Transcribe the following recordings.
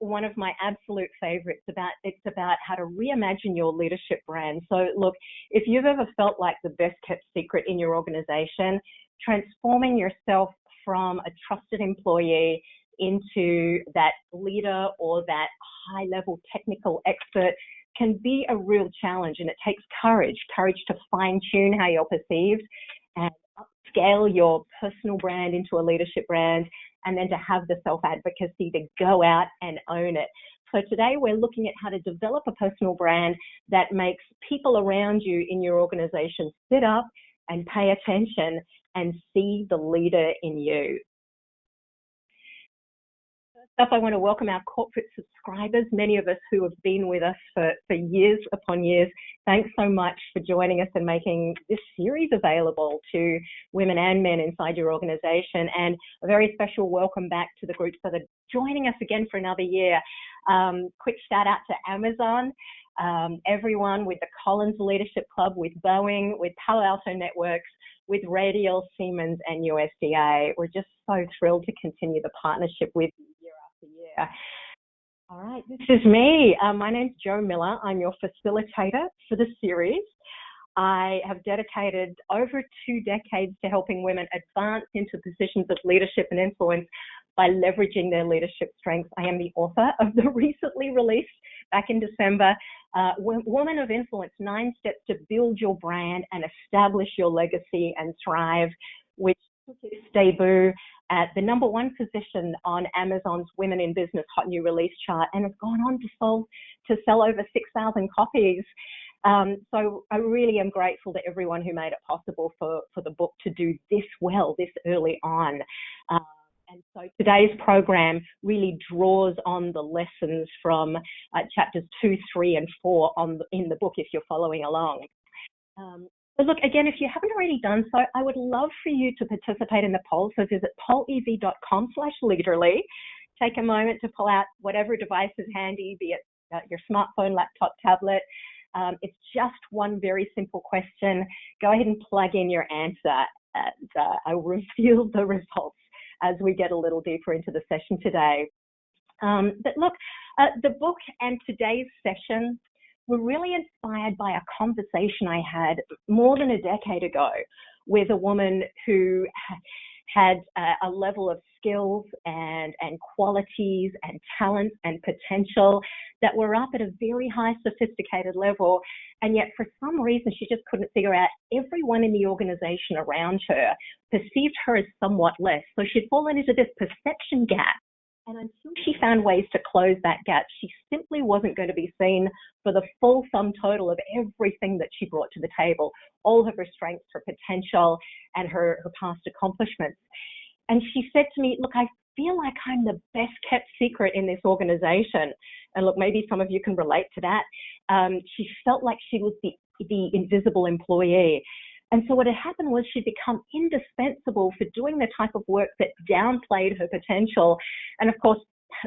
one of my absolute favorites. It's about how to reimagine your leadership brand. So look, if you've ever felt like the best kept secret in your organization, transforming yourself from a trusted employee into that leader or that high level technical expert can be a real challenge, and it takes courage to fine tune how you're perceived and upscale your personal brand into a leadership brand, and then to have the self-advocacy to go out and own it. So today we're looking at how to develop a personal brand that makes people around you in your organization sit up and pay attention and see the leader in you. First up, I want to welcome our corporate subscribers, many of us who have been with us for years upon years. Thanks so much for joining us and making this series available to women and men inside your organization. And a very special welcome back to the groups that are joining us again for another year. Quick shout out to Amazon, everyone with the Collins Leadership Club, with Boeing, with Palo Alto Networks, with Radial, Siemens and USDA. We're just so thrilled to continue the partnership with you year after year. All right, this is me. My name's Jo Miller. I'm your facilitator for the series. I have dedicated over 2 decades to helping women advance into positions of leadership and influence by leveraging their leadership strengths. I am the author of the recently released, back in December, Woman of Influence, 9 Steps to Build Your Brand and Establish Your Legacy and Thrive, which took its debut at the #1 position on Amazon's Women in Business Hot New Release chart, and has gone on to sell over 6,000 copies. So I really am grateful to everyone who made it possible for the book to do this well, this early on. And so today's program really draws on the lessons from chapters 2, 3, and 4 in the book, if you're following along. But look, again, if you haven't already done so, I would love for you to participate in the poll. So visit pollev.com/leaderly. Take a moment to pull out whatever device is handy, be it your smartphone, laptop, tablet. It's just one very simple question. Go ahead and plug in your answer, and I will reveal the results as we get a little deeper into the session today. But look, the book and today's session were really inspired by a conversation I had more than a decade ago with a woman who had a level of skills and qualities and talents and potential that were up at a very high sophisticated level, and yet for some reason she just couldn't figure out everyone in the organization around her perceived her as somewhat less. So she'd fallen into this perception gap, and until she found ways to close that gap, she simply wasn't going to be seen for the full sum total of everything that she brought to the table, all of her strengths, her potential, and her past accomplishments. And she said to me, look, I feel like I'm the best kept secret in this organization. And look, maybe some of you can relate to that. She felt like she was the invisible employee. And so what had happened was she'd become indispensable for doing the type of work that downplayed her potential. And of course,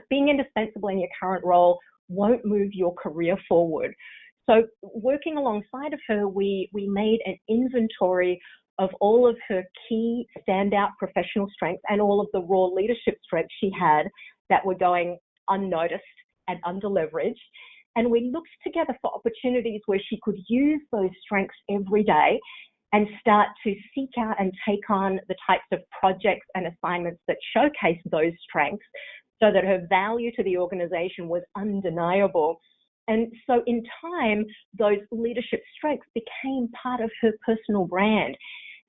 being indispensable in your current role won't move your career forward. So working alongside of her, we made an inventory of all of her key standout professional strengths and all of the raw leadership strengths she had that were going unnoticed and underleveraged. And we looked together for opportunities where she could use those strengths every day and start to seek out and take on the types of projects and assignments that showcase those strengths so that her value to the organization was undeniable. And so in time, those leadership strengths became part of her personal brand.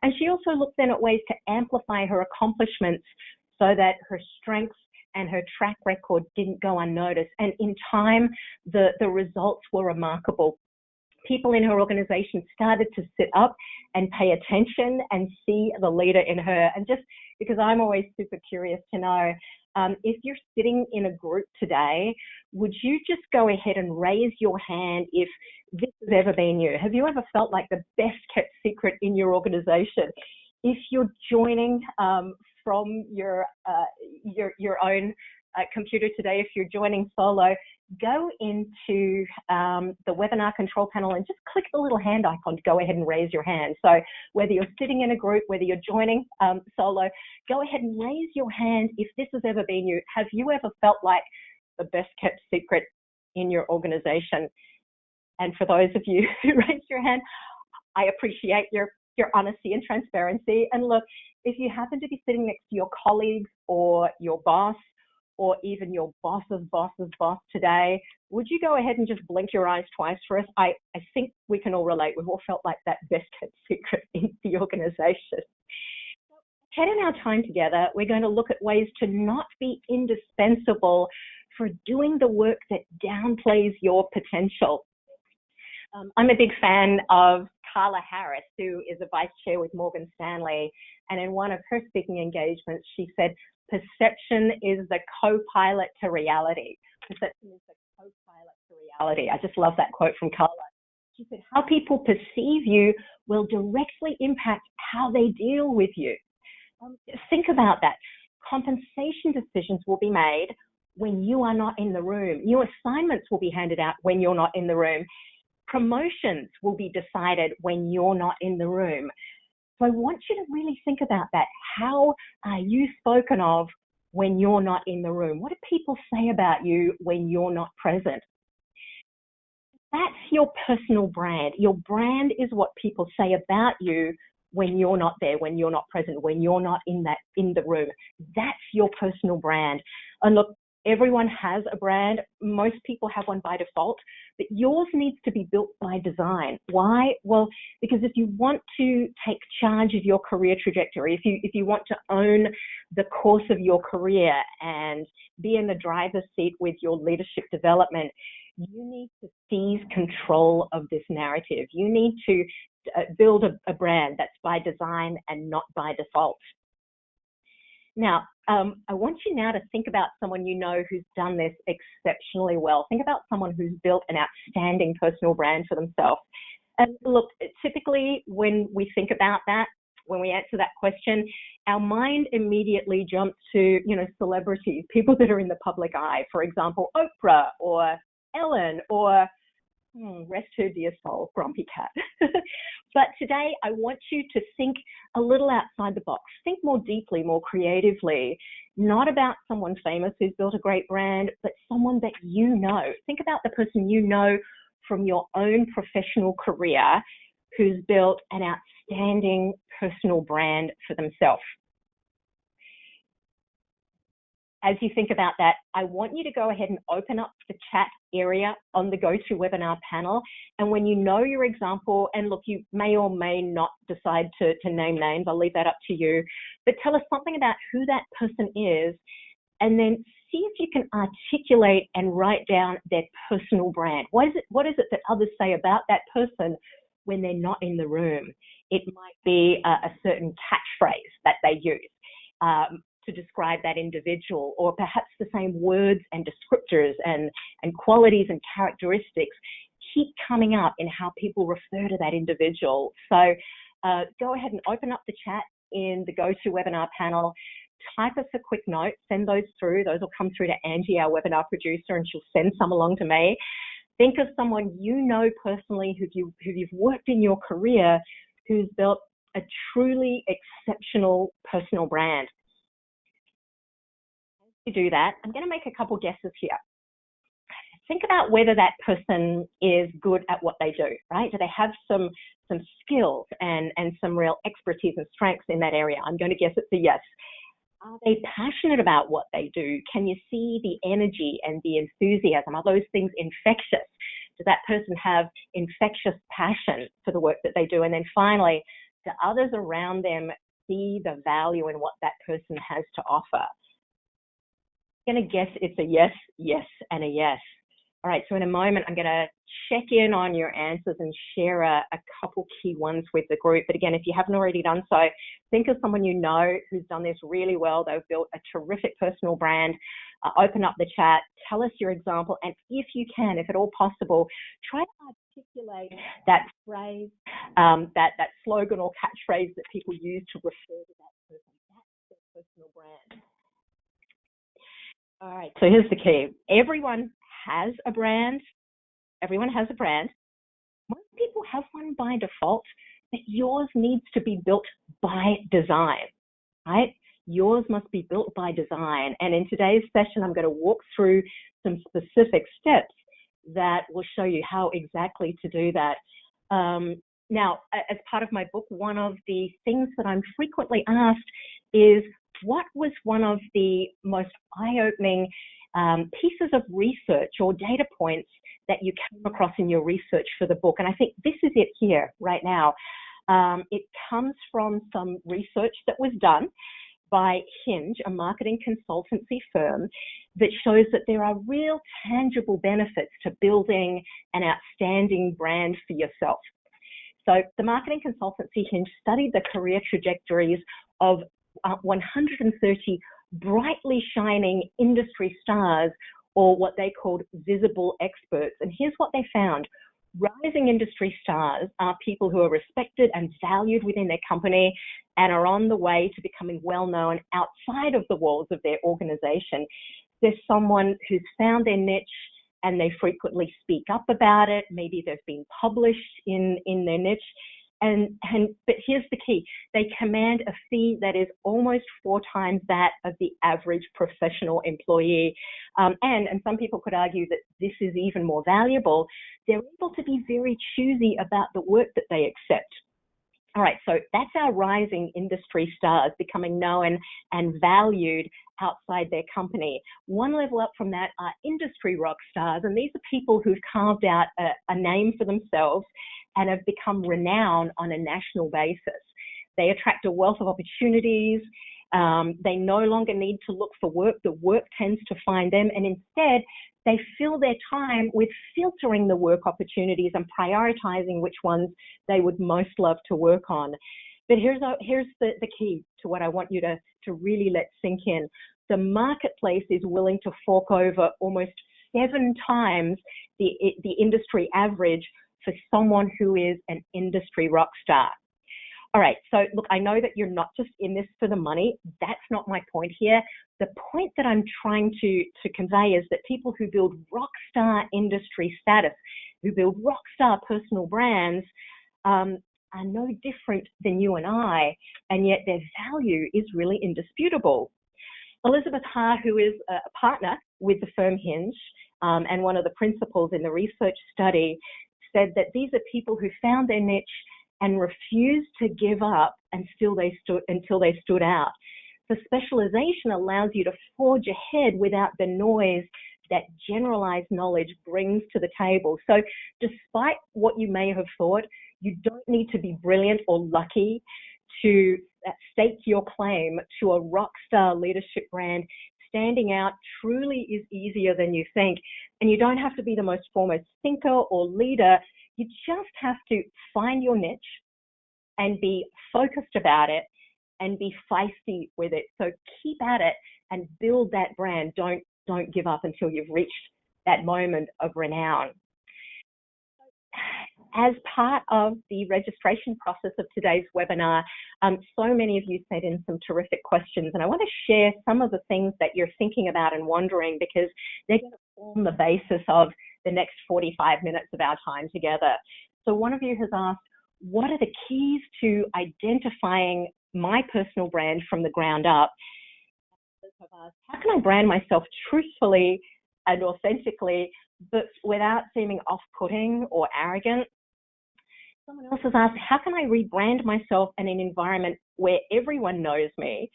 And she also looked then at ways to amplify her accomplishments so that her strengths and her track record didn't go unnoticed. And in time, the results were remarkable. People in her organization started to sit up and pay attention and see the leader in her. And just because I'm always super curious to know, if you're sitting in a group today, would you just go ahead and raise your hand if this has ever been you? Have you ever felt like the best kept secret in your organization? If you're joining from your own computer today, if you're joining solo, go into the webinar control panel and just click the little hand icon to go ahead and raise your hand. So whether you're sitting in a group, whether you're joining solo, go ahead and raise your hand if this has ever been you. Have you ever felt like the best kept secret in your organization. And for those of you who raised your hand, I appreciate your honesty and transparency. And look, if you happen to be sitting next to your colleagues or your boss or even your boss's boss's boss today, would you go ahead and just blink your eyes twice for us? I think we can all relate. We've all felt like that best kept secret in the organization. Ahead in our time together, we're going to look at ways to not be indispensable for doing the work that downplays your potential. I'm a big fan of Carla Harris, who is a vice chair with Morgan Stanley. And in one of her speaking engagements, she said, perception is the co-pilot to reality. Perception is the co-pilot to reality. I just love that quote from Carla. She said, how people perceive you will directly impact how they deal with you. Think about that. Compensation decisions will be made when you are not in the room. New assignments will be handed out when you're not in the room. Promotions will be decided when you're not in the room. So I want you to really think about that. How are you spoken of when you're not in the room? What do people say about you when you're not present? That's your personal brand. Your brand is what people say about you when you're not there, when you're not present, when you're not in the room. That's your personal brand. And look, everyone has a brand. Most people have one by default, but yours needs to be built by design. Why? Well, because if you want to take charge of your career trajectory, if you want to own the course of your career and be in the driver's seat with your leadership development, you need to seize control of this narrative. You need to build a brand that's by design and not by default. Now, I want you now to think about someone you know who's done this exceptionally well. Think about someone who's built an outstanding personal brand for themselves. And look, typically when we think about that, when we answer that question, our mind immediately jumps to, celebrities, people that are in the public eye. For example, Oprah or Ellen or rest her dear soul, Grumpy Cat. But today I want you to think a little outside the box. Think more deeply, more creatively, not about someone famous who's built a great brand, but someone that you know. Think about the person you know from your own professional career who's built an outstanding personal brand for themselves. As you think about that, I want you to go ahead and open up the chat area on the GoToWebinar panel. And when you know your example, and look, you may or may not decide to name names, I'll leave that up to you, but tell us something about who that person is, and then see if you can articulate and write down their personal brand. What is it that others say about that person when they're not in the room? It might be a certain catchphrase that they use to describe that individual, or perhaps the same words and descriptors and qualities and characteristics keep coming up in how people refer to that individual. So go ahead and open up the chat in the GoToWebinar panel, type us a quick note, send those through. Those will come through to Angie, our webinar producer, and she'll send some along to me. Think of someone you know personally who you've worked in your career who's built a truly exceptional personal brand. To do that, I'm going to make a couple guesses here. Think about whether that person is good at what they do, right? Do they have some skills and some real expertise and strengths in that area? I'm going to guess it's a yes. Are they passionate about what they do? Can you see the energy and the enthusiasm? Are those things infectious? Does that person have infectious passion for the work that they do? And then finally, do others around them see the value in what that person has to offer? I'm going to guess it's a yes, yes, and a yes. All right, so in a moment, I'm going to check in on your answers and share a couple key ones with the group. But again, if you haven't already done so, think of someone you know who's done this really well. They've built a terrific personal brand. Open up the chat, tell us your example, and if you can, if at all possible, try to articulate that phrase, that slogan or catchphrase that people use to refer to that person. That's their personal brand. All right, so here's the key. Everyone has a brand. Everyone has a brand. Most people have one by default, but yours needs to be built by design, right? yours must be built by design. And in today's session, I'm going to walk through some specific steps that will show you how exactly to do that. Now, as part of my book, one of the things that I'm frequently asked is, what was one of the most eye-opening pieces of research or data points that you came across in your research for the book? And I think this is it here right now. It comes from some research that was done by Hinge, a marketing consultancy firm, that shows that there are real tangible benefits to building an outstanding brand for yourself. So the marketing consultancy Hinge studied the career trajectories of 130 brightly shining industry stars, or what they called visible experts. And here's what they found. Rising industry stars are people who are respected and valued within their company and are on the way to becoming well-known outside of the walls of their organization. There's someone who's found their niche and they frequently speak up about it. Maybe they've been published in their niche. But here's the key. They command a fee that is almost 4 times that of the average professional employee. And some people could argue that this is even more valuable. They're able to be very choosy about the work that they accept. All right, so that's our rising industry stars becoming known and valued outside their company. One level up from that are industry rock stars, and these are people who've carved out a name for themselves and have become renowned on a national basis. They attract a wealth of opportunities. They no longer need to look for work. The work tends to find them, and instead they fill their time with filtering the work opportunities and prioritizing which ones they would most love to work on. But here's the key to what I want you to really let sink in. The marketplace is willing to fork over almost 7 times the industry average for someone who is an industry rock star. All right, so look, I know that you're not just in this for the money. That's not my point here. The point that I'm trying to convey is that people who build rock star industry status, who build rock star personal brands, are no different than you and I, and yet their value is really indisputable. Elizabeth Ha, who is a partner with the firm Hinge and one of the principals in the research study, said that these are people who found their niche and refused to give up until they stood out. The specialization allows you to forge ahead without the noise that generalized knowledge brings to the table. So despite what you may have thought, you don't need to be brilliant or lucky to stake your claim to a rock star leadership brand. Standing out truly is easier than you think. And you don't have to be the most foremost thinker or leader. You just have to find your niche and be focused about it and be feisty with it. So keep at it and build that brand. Don't give up until you've reached that moment of renown. As part of the registration process of today's webinar, so many of you sent in some terrific questions, and I want to share some of the things that you're thinking about and wondering, because they're going to form the basis of the next 45 minutes of our time together. So one of you has asked, what are the keys to identifying my personal brand from the ground up? How can I brand myself truthfully and authentically, but without seeming off-putting or arrogant? Someone else has asked, how can I rebrand myself in an environment where everyone knows me?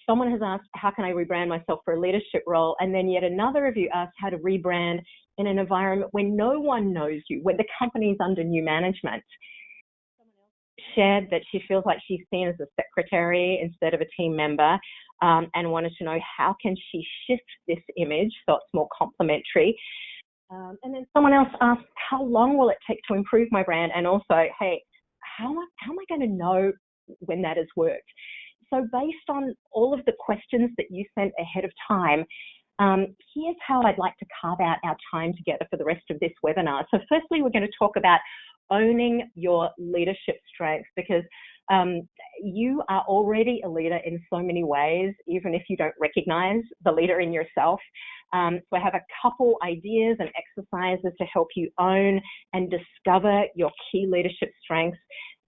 Someone has asked, how can I rebrand myself for a leadership role? And then yet another of you asked how to rebrand in an environment where no one knows you, where the company's under new management. Someone else shared that she feels like she's seen as a secretary instead of a team member, and wanted to know how can she shift this image so it's more complimentary. And then someone else asked, how long will it take to improve my brand? And also, hey, how am I going to know when that has worked? So based on all of the questions that you sent ahead of time, here's how I'd like to carve out our time together for the rest of this webinar. So firstly, we're going to talk about owning your leadership strengths, because you are already a leader in so many ways, even if you don't recognize the leader in yourself. So I have a couple ideas and exercises to help you own and discover your key leadership strengths.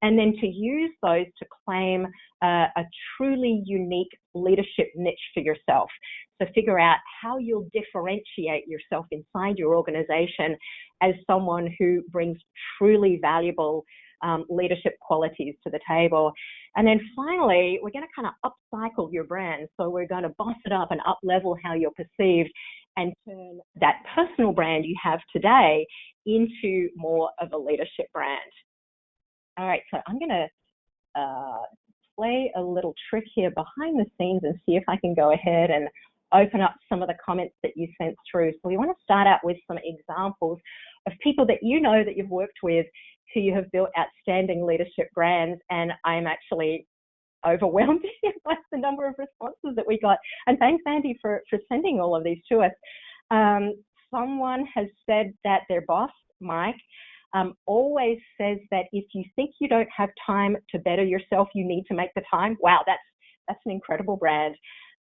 and then to use those to claim a truly unique leadership niche for yourself. So figure out how you'll differentiate yourself inside your organization as someone who brings truly valuable leadership qualities to the table. And then finally, we're going to kind of upcycle your brand. So we're going to boss it up and up level how you're perceived and turn that personal brand you have today into more of a leadership brand. All right, so I'm going to play a little trick here behind the scenes and see if I can go ahead and open up some of the comments that you sent through. So we want to start out with some examples of people that you know that you've worked with who you have built outstanding leadership brands, and I'm actually overwhelmed by the number of responses that we got. And thanks, Andy, for sending all of these to us. Someone has said that their boss, Mike, always says that if you think you don't have time to better yourself, you need to make the time. Wow, that's an incredible brand.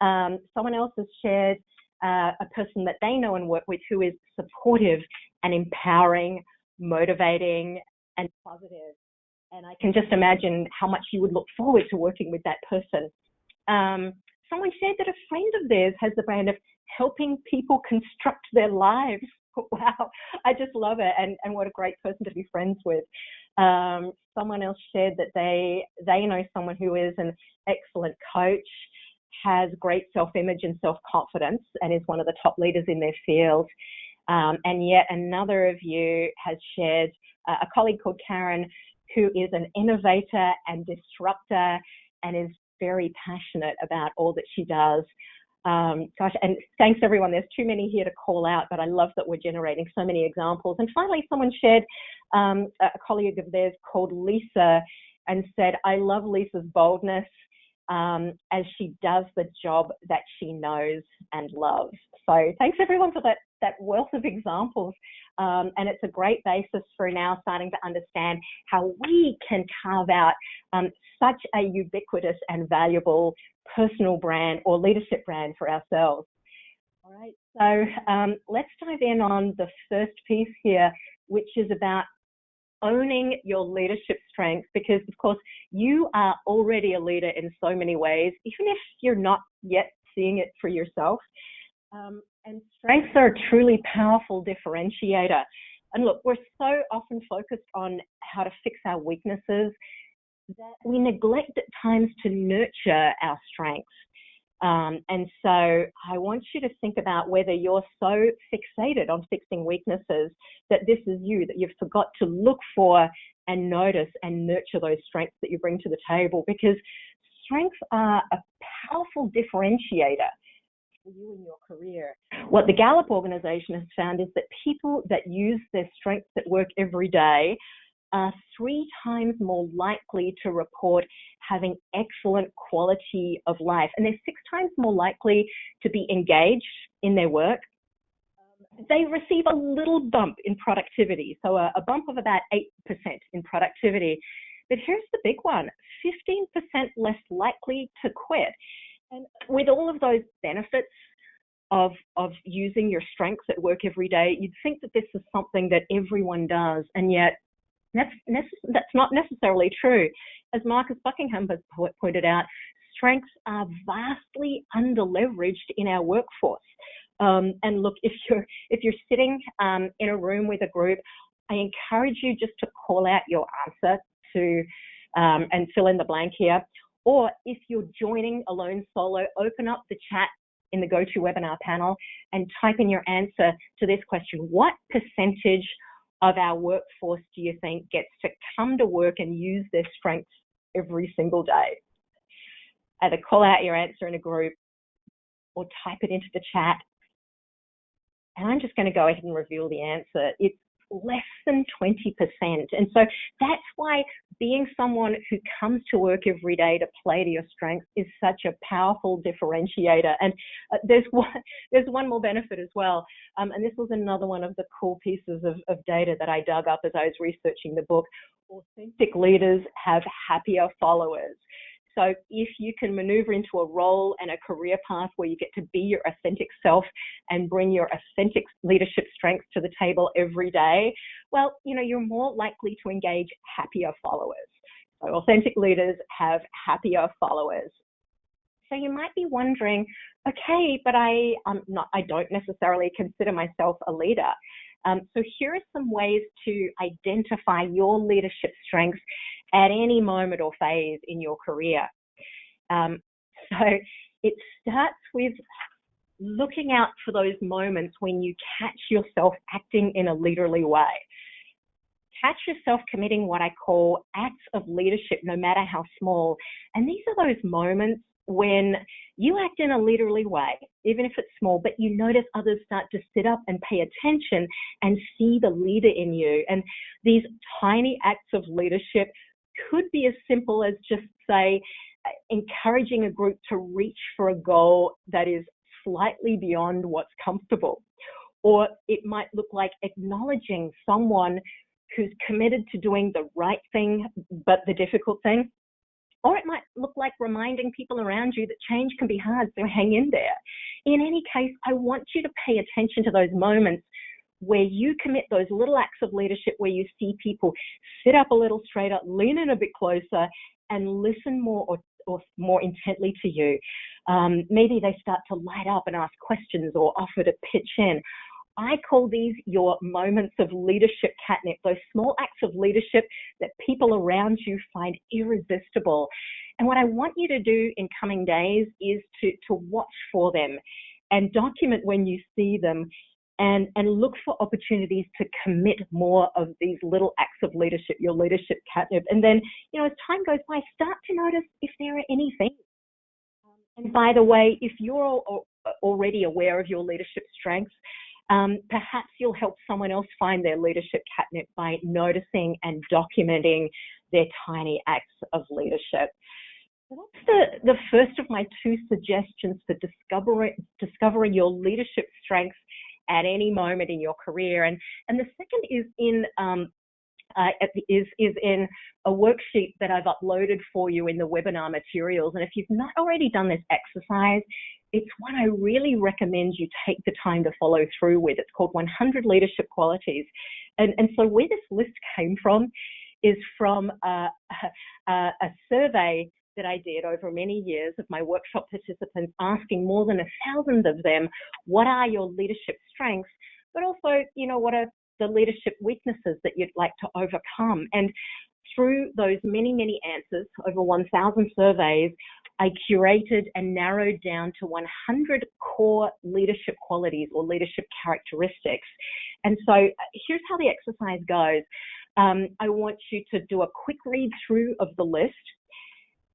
Someone else has shared a person that they know and work with who is supportive and empowering, motivating, and positive. And I can just imagine how much you would look forward to working with that person. Someone shared that a friend of theirs has the brand of helping people construct their lives. Wow, I just love it, and what a great person to be friends with. Someone else shared that they know someone who is an excellent coach, has great self-image and self-confidence, and is one of the top leaders in their field. And yet another of you has shared a colleague called Karen, who is an innovator and disruptor and is very passionate about all that she does. Gosh, and thanks everyone. There's too many here to call out, but I love that we're generating so many examples. And finally, someone shared a colleague of theirs called Lisa and said, I love Lisa's boldness as she does the job that she knows and loves. So thanks everyone for that wealth of examples. And it's a great basis for now starting to understand how we can carve out such a ubiquitous and valuable personal brand or leadership brand for ourselves. All right, so let's dive in on the first piece here, which is about owning your leadership strengths, because of course you are already a leader in so many ways, even if you're not yet seeing it for yourself. And strengths are a truly powerful differentiator. And look, we're so often focused on how to fix our weaknesses that we neglect at times to nurture our strengths. And so I want you to think about whether you're so fixated on fixing weaknesses that this is you, that you've forgot to look for and notice and nurture those strengths that you bring to the table, because strengths are a powerful differentiator for you in your career. What the Gallup organization has found is that people that use their strengths at work every day are 3 times more likely to report having excellent quality of life, and they're 6 times more likely to be engaged in their work. They receive a little bump in productivity, so a bump of about 8% in productivity. But here's the big one, 15% less likely to quit. And with all of those benefits of using your strengths at work every day, you'd think that this is something that everyone does, and yet that's not necessarily true. As Marcus Buckingham has pointed out, strengths are vastly underleveraged in our workforce. And look, if you're sitting in a room with a group, I encourage you just to call out your answer to and fill in the blank here. Or if you're joining alone solo, open up the chat in the GoToWebinar panel and type in your answer to this question. What percentage of our workforce do you think gets to come to work and use their strengths every single day? Either call out your answer in a group or type it into the chat. And I'm just going to go ahead and reveal the answer. It's less than 20%. And so that's why being someone who comes to work every day to play to your strengths is such a powerful differentiator. And there's one more benefit as well. And this was another one of the cool pieces of data that I dug up as I was researching the book. Authentic leaders have happier followers. So if you can maneuver into a role and a career path where you get to be your authentic self and bring your authentic leadership strengths to the table every day, well, you're more likely to engage happier followers. So authentic leaders have happier followers. So you might be wondering, okay, but I don't necessarily consider myself a leader. So here are some ways to identify your leadership strengths at any moment or phase in your career. So it starts with looking out for those moments when you catch yourself acting in a leaderly way. Catch yourself committing what I call acts of leadership, no matter how small. And these are those moments when you act in a leaderly way, even if it's small, but you notice others start to sit up and pay attention and see the leader in you. And these tiny acts of leadership could be as simple as just, say, encouraging a group to reach for a goal that is slightly beyond what's comfortable. Or it might look like acknowledging someone who's committed to doing the right thing, but the difficult thing. Or it might look like reminding people around you that change can be hard, so hang in there. In any case, I want you to pay attention to those moments where you commit those little acts of leadership, where you see people sit up a little straighter, lean in a bit closer, and listen more or more intently to you. Maybe they start to light up and ask questions or offer to pitch in. I call these your moments of leadership catnip, those small acts of leadership that people around you find irresistible. And what I want you to do in coming days is to watch for them and document when you see them, and look for opportunities to commit more of these little acts of leadership, your leadership catnip. And then, as time goes by, start to notice if there are any things. And by the way, if you're already aware of your leadership strengths, perhaps you'll help someone else find their leadership catnip by noticing and documenting their tiny acts of leadership. So that's the first of my two suggestions for discovering your leadership strengths at any moment in your career. And the second is in a worksheet that I've uploaded for you in the webinar materials. And if you've not already done this exercise, it's one I really recommend you take the time to follow through with. It's called 100 Leadership Qualities. And so where this list came from is from a survey that I did over many years of my workshop participants, asking more than 1,000 of them, what are your leadership strengths? But also, what are the leadership weaknesses that you'd like to overcome? And through those many, many answers, over 1,000 surveys, I curated and narrowed down to 100 core leadership qualities or leadership characteristics. And so here's how the exercise goes. I want you to do a quick read through of the list,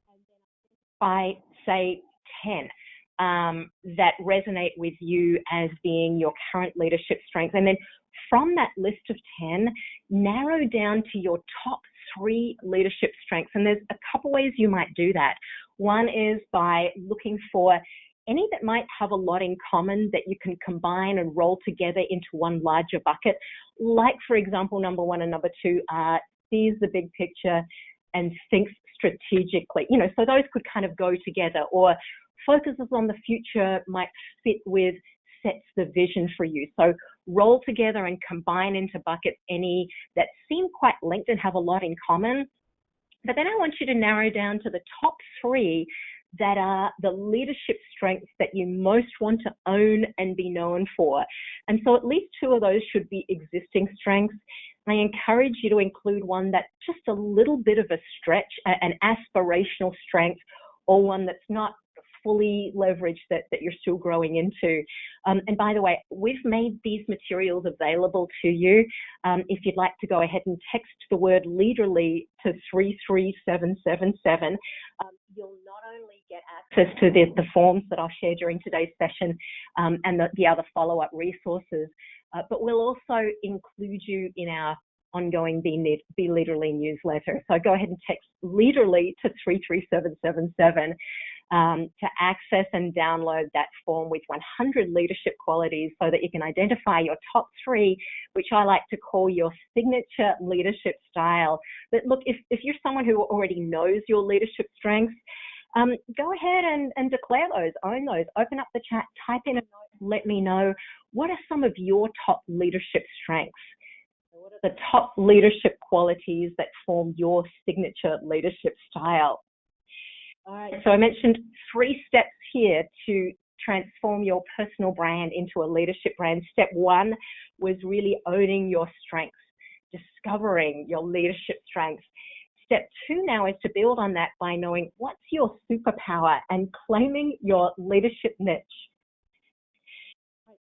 and then I say 10 that resonate with you as being your current leadership strengths. And then from that list of 10, narrow down to your top 3 leadership strengths. And there's a couple ways you might do that. One is by looking for any that might have a lot in common that you can combine and roll together into one larger bucket. Like, for example, number 1 and number 2 are sees the big picture and thinks strategically. So those could kind of go together. Or focuses on the future might fit with sets the vision for you. So roll together and combine into buckets any that seem quite linked and have a lot in common. But then I want you to narrow down to the top 3 that are the leadership strengths that you most want to own and be known for. And so at least 2 of those should be existing strengths. I encourage you to include one that's just a little bit of a stretch, an aspirational strength, or one that's not fully leveraged that you're still growing into. And by the way, we've made these materials available to you. If you'd like to go ahead and text the word leaderly to 33777, you'll not only get access to the forms that I'll share during today's session and the other follow-up resources, but we'll also include you in our ongoing Be Leaderly newsletter. So go ahead and text leaderly to 33777 to access and download that form with 100 leadership qualities so that you can identify your top 3, which I like to call your signature leadership style. But look, if you're someone who already knows your leadership strengths, go ahead and declare those, own those, open up the chat, type in a note, let me know, what are some of your top leadership strengths? What are the top leadership qualities that form your signature leadership style. All right, so I mentioned 3 steps here to transform your personal brand into a leadership brand. Step 1 was really owning your strengths, discovering your leadership strengths. Step 2 now is to build on that by knowing what's your superpower and claiming your leadership niche.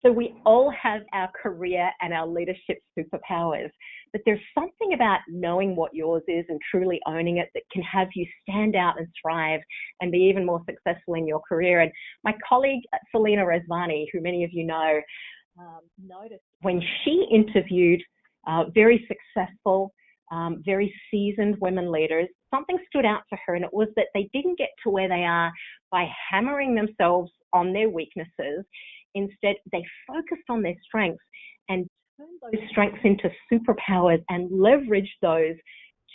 So we all have our career and our leadership superpowers, but there's something about knowing what yours is and truly owning it that can have you stand out and thrive and be even more successful in your career. And my colleague, Selena Rezvani, who many of you know, noticed when she interviewed very successful, very seasoned women leaders, something stood out to her, and it was that they didn't get to where they are by hammering themselves on their weaknesses. Instead, they focused on their strengths and turned those strengths into superpowers and leveraged those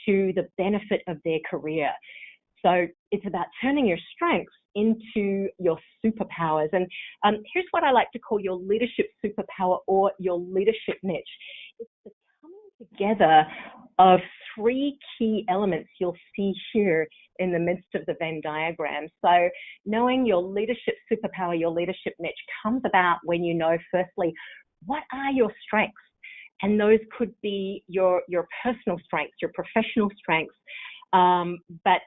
to the benefit of their career. So it's about turning your strengths into your superpowers. And here's what I like to call your leadership superpower or your leadership niche. It's the coming together of 3 key elements you'll see here in the midst of the Venn diagram. So knowing your leadership superpower, your leadership niche comes about when you know, firstly, what are your strengths? And those could be your personal strengths, your professional strengths, but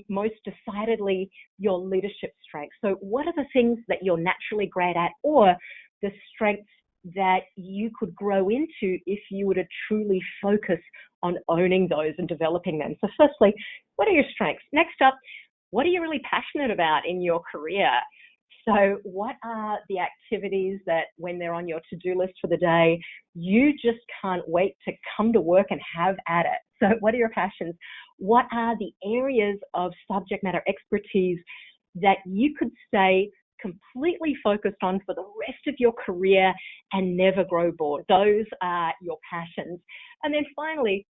most decidedly your leadership strengths. So what are the things that you're naturally great at, or the strengths that you could grow into if you were to truly focus on owning those and developing them? So firstly, what are your strengths? Next up, what are you really passionate about in your career? So what are the activities that when they're on your to-do list for the day, you just can't wait to come to work and have at it? So what are your passions? What are the areas of subject matter expertise that you could stay completely focused on for the rest of your career and never grow bored? Those are your passions. And then finally,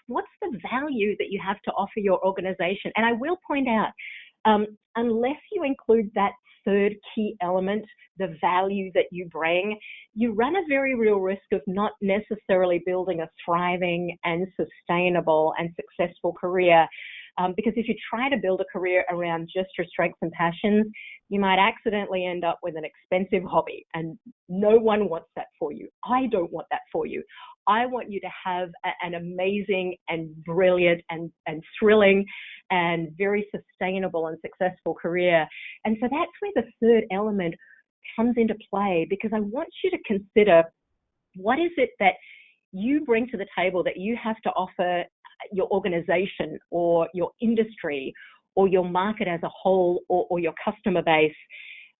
what's the value that you have to offer your organization? And I will point out, unless you include that 3rd key element, the value that you bring, you run a very real risk of not necessarily building a thriving and sustainable and successful career. Because if you try to build a career around just your strengths and passions, you might accidentally end up with an expensive hobby, and no one wants that for you. I don't want that for you. I want you to have an amazing and brilliant and thrilling and very sustainable and successful career. And so that's where the 3rd element comes into play, because I want you to consider, what is it that you bring to the table that you have to offer your organization or your industry or your market as a whole, or your customer base,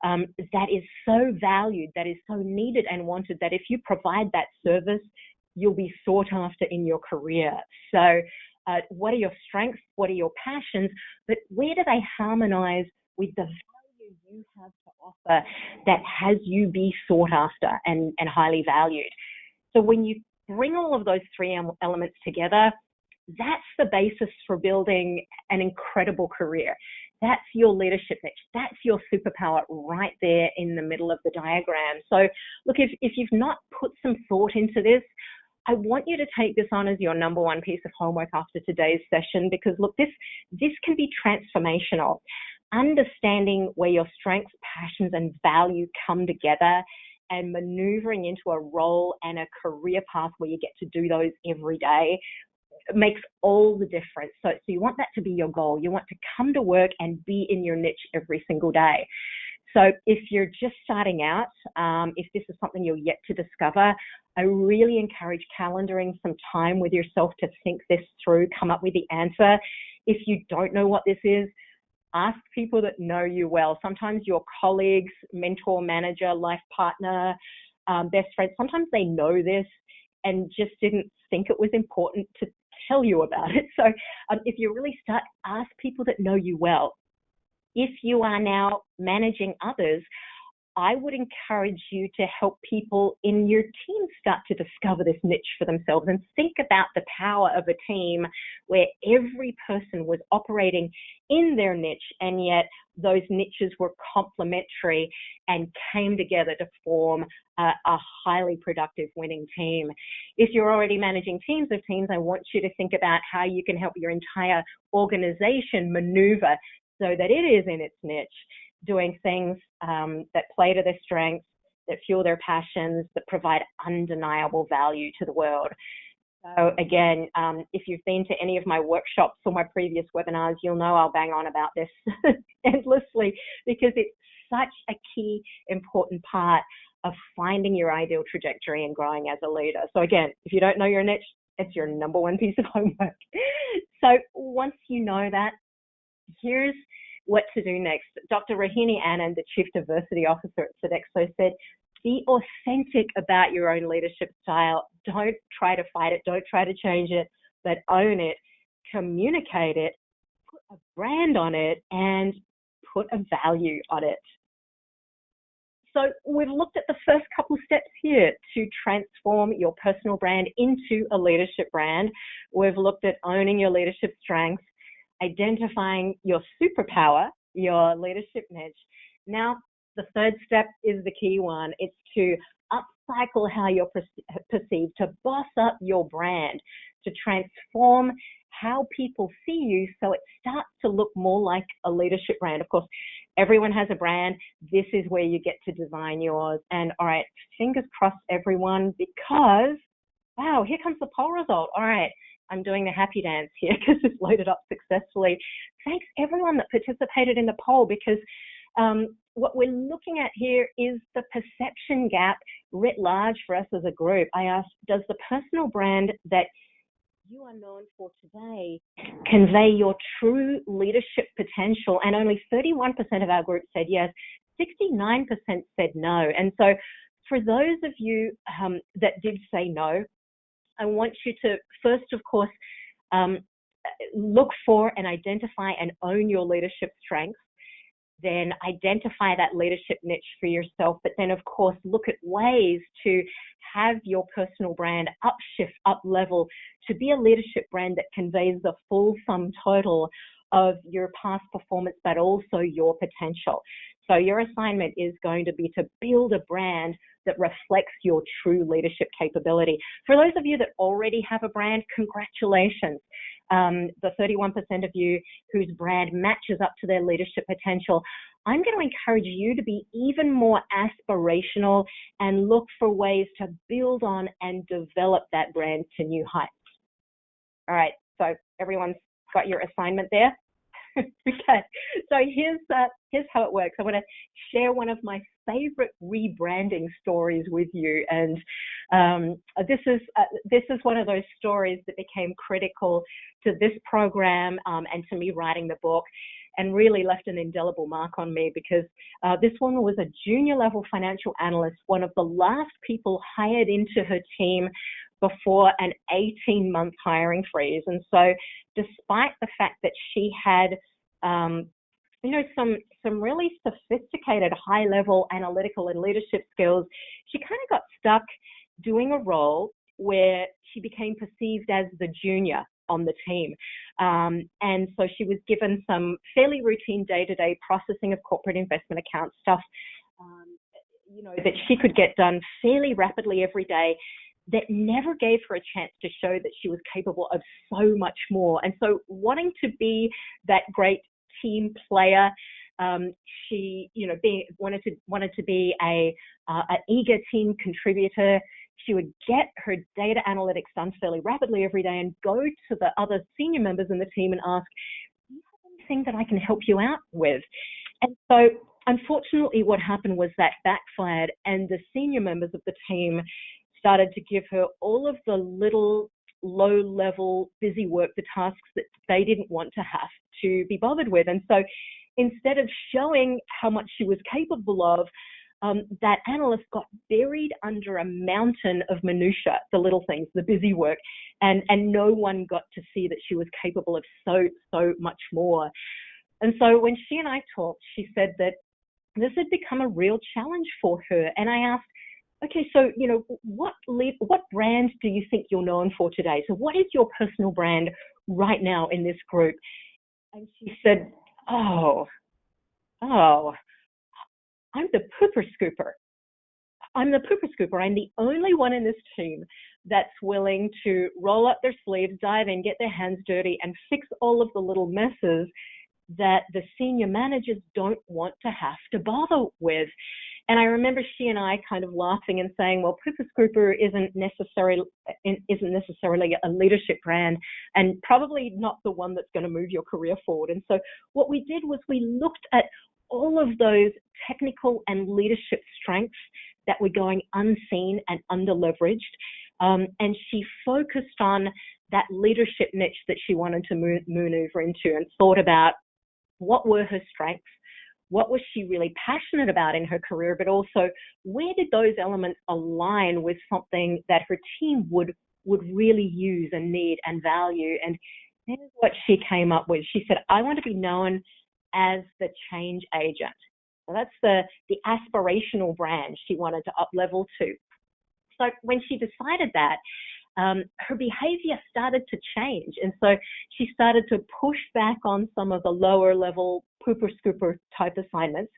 that is so valued, that is so needed and wanted, that if you provide that service, you'll be sought after in your career. So what are your strengths? What are your passions? But where do they harmonize with the value you have to offer that has you be sought after and highly valued? So when you bring all of those 3 elements together, that's the basis for building an incredible career. That's your leadership niche. That's your superpower right there in the middle of the diagram. So look, if you've not put some thought into this, I want you to take this on as your number 1 piece of homework after today's session, because look, this can be transformational. Understanding where your strengths, passions, and value come together and maneuvering into a role and a career path where you get to do those every day makes all the difference. So you want that to be your goal. You want to come to work and be in your niche every single day. So if you're just starting out, if this is something you're yet to discover, I really encourage calendaring some time with yourself to think this through, come up with the answer. If you don't know what this is, ask people that know you well. Sometimes your colleagues, mentor, manager, life partner, best friend, sometimes they know this and just didn't think it was important to tell you about it. So if you really start, ask people that know you well. If you are now managing others, I would encourage you to help people in your team start to discover this niche for themselves and think about the power of a team where every person was operating in their niche, and yet those niches were complementary and came together to form a highly productive winning team. If you're already managing teams of teams, I want you to think about how you can help your entire organization maneuver so that it is in its niche, doing things that play to their strengths, that fuel their passions, that provide undeniable value to the world. So again, if you've been to any of my workshops or my previous webinars, you'll know I'll bang on about this endlessly, because it's such a key, important part of finding your ideal trajectory and growing as a leader. So again, if you don't know your niche, it's your number one piece of homework. So once you know that, here's what to do next. Dr. Rohini Anand, the Chief Diversity Officer at Sodexo, said, be authentic about your own leadership style. Don't try to fight it. Don't try to change it, but own it, communicate it, put a brand on it, and put a value on it. So we've looked at the first couple steps here to transform your personal brand into a leadership brand. We've looked at owning your leadership strengths, identifying your superpower, your leadership niche. Now, the third step is the key one. It's to upcycle how you're perceived, to boss up your brand, to transform how people see you so it starts to look more like a leadership brand. Of course, everyone has a brand. This is where you get to design yours. And all right, fingers crossed, everyone, because, wow, here comes the poll result. All right, I'm doing the happy dance here because it's loaded up successfully. Thanks everyone that participated in the poll, because what we're looking at here is the perception gap writ large for us as a group. I asked, does the personal brand that you are known for today convey your true leadership potential? And only 31% of our group said yes, 69% said no. And so for those of you that did say no, I want you to first, of course, look for and identify and own your leadership strengths. Then identify that leadership niche for yourself, but then of course look at ways to have your personal brand upshift, up level, to be a leadership brand that conveys the full sum total of your past performance, but also your potential. So your assignment is going to be to build a brand that reflects your true leadership capability. For those of you that already have a brand, congratulations. The 31% of you whose brand matches up to their leadership potential, I'm going to encourage you to be even more aspirational and look for ways to build on and develop that brand to new heights. All right, so everyone's got your assignment there? Okay, so here's how it works. I want to share one of my favorite rebranding stories with you, and this is one of those stories that became critical to this program and to me writing the book, and really left an indelible mark on me, because this woman was a junior level financial analyst, one of the last people hired into her team before an 18-month hiring freeze. And so despite the fact that she had some really sophisticated high-level analytical and leadership skills, she kind of got stuck doing a role where she became perceived as the junior on the team. And so she was given some fairly routine day-to-day processing of corporate investment account stuff, that she could get done fairly rapidly every day, that never gave her a chance to show that she was capable of so much more. And so wanting to be that great team player, she, wanted to be an eager team contributor. She would get her data analytics done fairly rapidly every day and go to the other senior members in the team and ask, do you have anything that I can help you out with? And so unfortunately what happened was that backfired, and the senior members of the team started to give her all of the little low-level busy work, the tasks that they didn't want to have to be bothered with. And so instead of showing how much she was capable of, that analyst got buried under a mountain of minutiae, the little things, the busy work, and no one got to see that she was capable of so much more. And so when she and I talked, she said that this had become a real challenge for her. And I asked, okay, so, what brand do you think you're known for today? So what is your personal brand right now in this group? And she said, oh, I'm the pooper scooper. I'm the pooper scooper. I'm the only one in this team that's willing to roll up their sleeves, dive in, get their hands dirty, and fix all of the little messes that the senior managers don't want to have to bother with. And I remember she and I kind of laughing and saying, well, pooper scooper isn't necessarily a leadership brand, and probably not the one that's going to move your career forward. And so what we did was we looked at all of those technical and leadership strengths that were going unseen and under-leveraged. And she focused on that leadership niche that she wanted to maneuver into, and thought about what were her strengths, what was she really passionate about in her career, but also where did those elements align with something that her team would really use and need and value. And here's what she came up with. She said, I want to be known as the change agent. So that's the aspirational brand she wanted to up level to. So when she decided that, her behavior started to change. And so she started to push back on some of the lower level pooper scooper type assignments.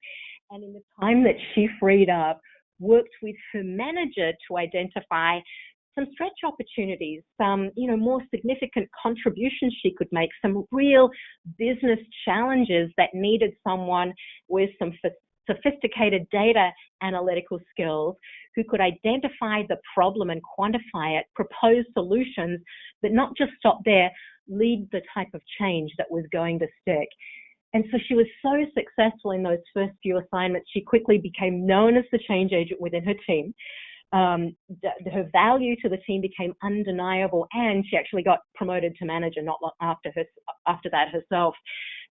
And in the time that she freed up, worked with her manager to identify some stretch opportunities, some, more significant contributions she could make, some real business challenges that needed someone with some sophisticated data analytical skills who could identify the problem and quantify it, propose solutions, but not just stop there, lead the type of change that was going to stick. And so she was so successful in those first few assignments, she quickly became known as the change agent within her team. Her value to the team became undeniable, and she actually got promoted to manager not long after that herself.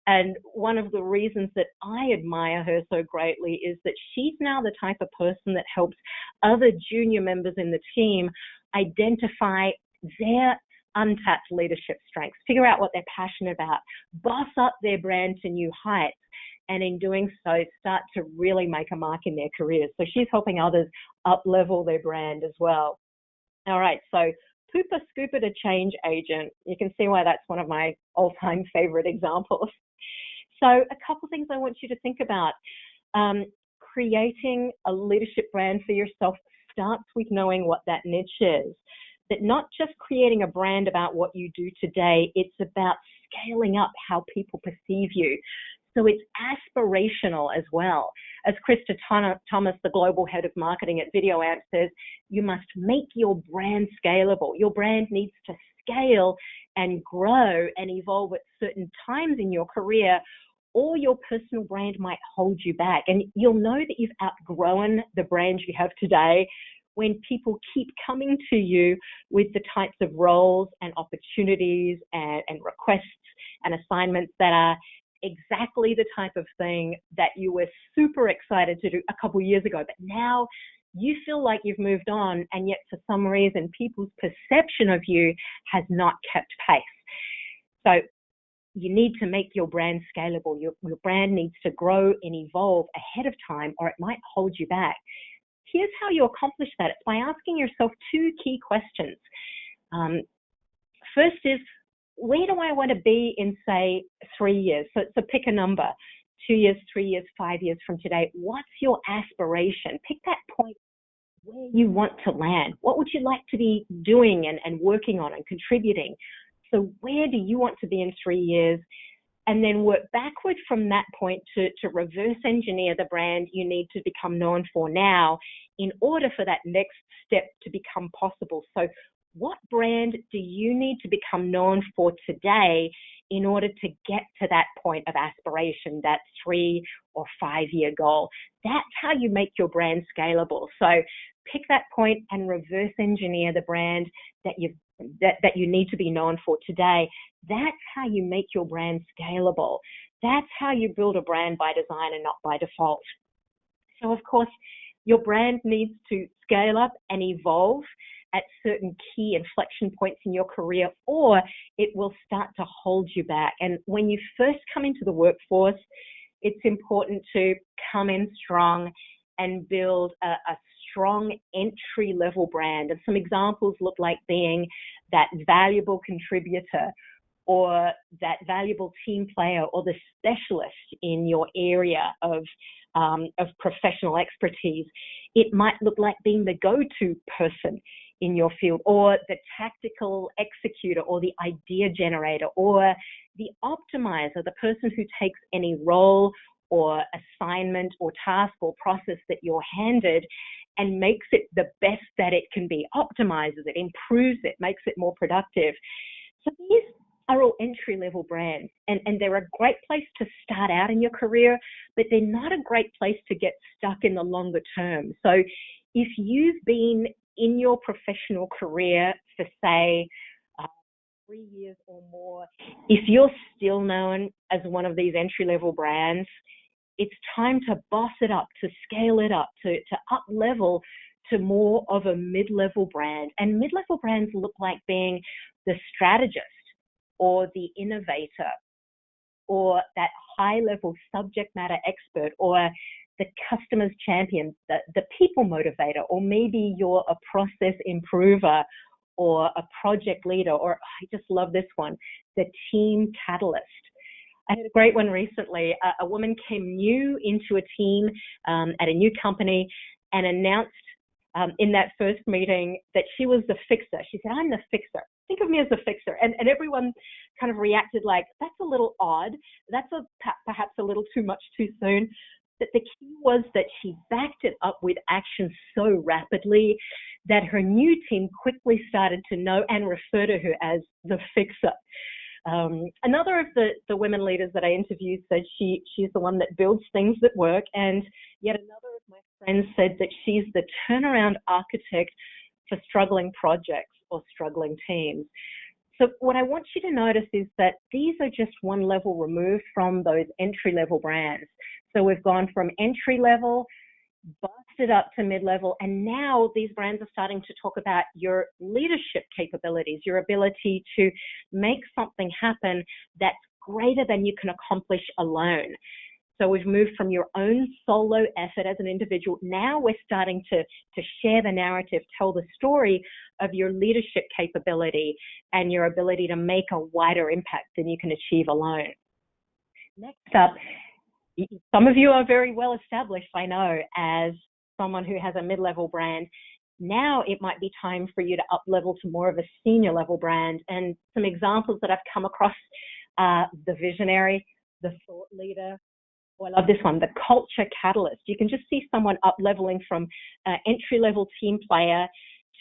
And one of the reasons that I admire her so greatly is that she's now the type of person that helps other junior members in the team identify their untapped leadership strengths, figure out what they're passionate about, boss up their brand to new heights, and in doing so, start to really make a mark in their careers. So she's helping others up-level their brand as well. All right, so pooper scooper to change agent. You can see why that's one of my all-time favorite examples. So a couple things I want you to think about. Creating a leadership brand for yourself starts with knowing what that niche is. That not just creating a brand about what you do today, it's about scaling up how people perceive you. So it's aspirational as well. As Krista Thomas, the global head of marketing at VideoAmp, says, you must make your brand scalable. Your brand needs to scale and grow and evolve at certain times in your career, or your personal brand might hold you back. And you'll know that you've outgrown the brand you have today when people keep coming to you with the types of roles and opportunities and requests and assignments that are exactly the type of thing that you were super excited to do a couple years ago, but now you feel like you've moved on, and yet for some reason people's perception of you has not kept pace. So you need to make your brand scalable. Your brand needs to grow and evolve ahead of time, or it might hold you back. Here's how you accomplish that. It's by asking yourself two key questions. First is, where do I want to be in, say, 3 years? So pick a number, 2 years, 3 years, 5 years from today. What's your aspiration? Pick that point where you want to land. What would you like to be doing and working on and contributing? So where do you want to be in 3 years? And then work backward from that point to reverse engineer the brand you need to become known for now in order for that next step to become possible. So what brand do you need to become known for today in order to get to that point of aspiration, that 3 or 5 year goal? That's how you make your brand scalable. So pick that point and reverse engineer the brand that you need to be known for today. That's how you make your brand scalable. That's how you build a brand by design and not by default. So of course, your brand needs to scale up and evolve at certain key inflection points in your career, or it will start to hold you back. And when you first come into the workforce, it's important to come in strong and build a strong entry-level brand. And some examples look like being that valuable contributor, or that valuable team player, or the specialist in your area of professional expertise. It might look like being the go-to person in your field, or the tactical executor, or the idea generator, or the optimizer, the person who takes any role or assignment or task or process that you're handed and makes it the best that it can be, optimizes it, improves it, makes it more productive. So these are all entry-level brands, and they're a great place to start out in your career, but they're not a great place to get stuck in the longer term. So if you've been in your professional career for, say, 3 years or more, if you're still known as one of these entry-level brands, it's time to boss it up, to scale it up, to up level to more of a mid-level brand. And mid-level brands look like being the strategist, or the innovator, or that high-level subject matter expert, or the customer's champion, the people motivator, or maybe you're a process improver, or a project leader, or I just love this one, the team catalyst. I had a great one recently. A woman came new into a team at a new company and announced in that first meeting that she was the fixer. She said, "I'm the fixer. Think of me as the fixer." And everyone kind of reacted like, that's a little odd. That's perhaps a little too much too soon. But the key was that she backed it up with action so rapidly that her new team quickly started to know and refer to her as the fixer. Another of the women leaders that I interviewed said she's the one that builds things that work, and yet another of my friends said that she's the turnaround architect for struggling projects or struggling teams. So what I want you to notice is that these are just one level removed from those entry-level brands. So we've gone from entry-level, busted up to mid-level, and now these brands are starting to talk about your leadership capabilities, your ability to make something happen that's greater than you can accomplish alone. So we've moved from your own solo effort as an individual. Now we're starting to share the narrative, tell the story of your leadership capability and your ability to make a wider impact than you can achieve alone. Next up, some of you are very well established, I know, as someone who has a mid-level brand. Now it might be time for you to up level to more of a senior level brand. And some examples that I've come across are the visionary, the thought leader. Oh, I love this one, the culture catalyst. You can just see someone up leveling from an entry-level team player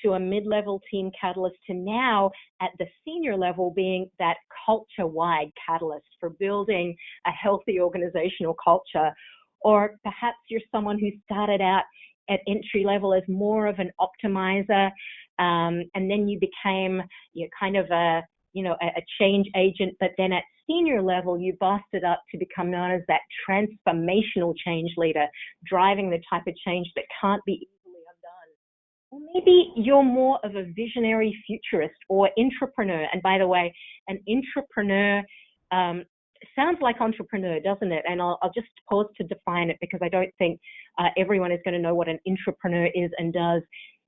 to a mid-level team catalyst to now at the senior level being that culture-wide catalyst for building a healthy organizational culture. Or perhaps you're someone who started out at entry level as more of an optimizer, and then you became kind of a change agent, but then at senior level, you bossed it up to become known as that transformational change leader, driving the type of change that can't be easily undone. Or maybe you're more of a visionary futurist or intrapreneur. And by the way, an intrapreneur sounds like entrepreneur, doesn't it? And I'll just pause to define it because I don't think everyone is going to know what an intrapreneur is and does.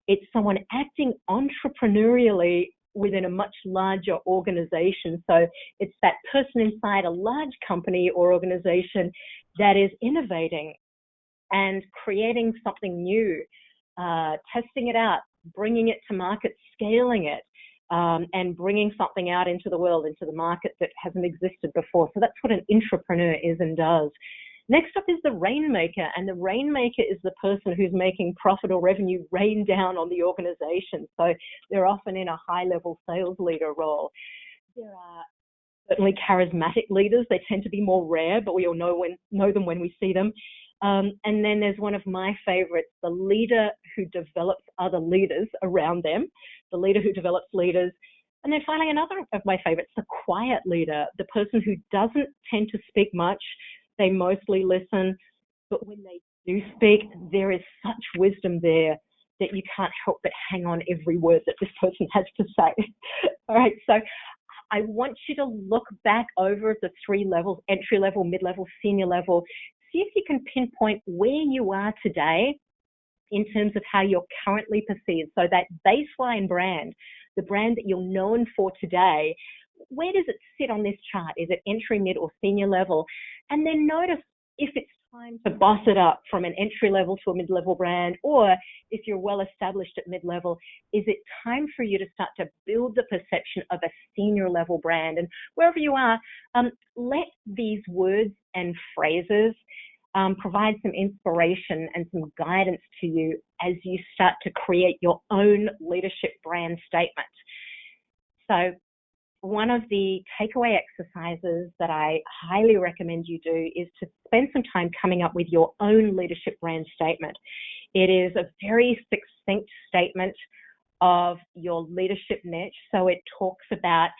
It's someone acting entrepreneurially within a much larger organization. So it's that person inside a large company or organization that is innovating and creating something new, testing it out, bringing it to market, scaling it, and bringing something out into the world, into the market that hasn't existed before. So that's what an intrapreneur is and does. Next up is the rainmaker, and the rainmaker is the person who's making profit or revenue rain down on the organization. So they're often in a high-level sales leader role. There are certainly charismatic leaders. They tend to be more rare, but we all know them when we see them. And then there's one of my favorites, the leader who develops other leaders around them, the leader who develops leaders. And then finally, another of my favorites, the quiet leader, the person who doesn't tend to speak much. They mostly listen, but when they do speak, there is such wisdom there that you can't help but hang on every word that this person has to say. All right, so I want you to look back over the 3 levels: entry level, mid-level, senior level. See if you can pinpoint where you are today in terms of how you're currently perceived. So that baseline brand, the brand that you're known for today, where does it sit on this chart? Is it entry, mid, or senior level? And then notice if it's time to boss it up from an entry level to a mid-level brand, or if you're well established at mid-level, is it time for you to start to build the perception of a senior level brand? And wherever you are, let these words and phrases provide some inspiration and some guidance to you as you start to create your own leadership brand statement. So one of the takeaway exercises that I highly recommend you do is to spend some time coming up with your own leadership brand statement. It is a very succinct statement of your leadership niche. So it talks about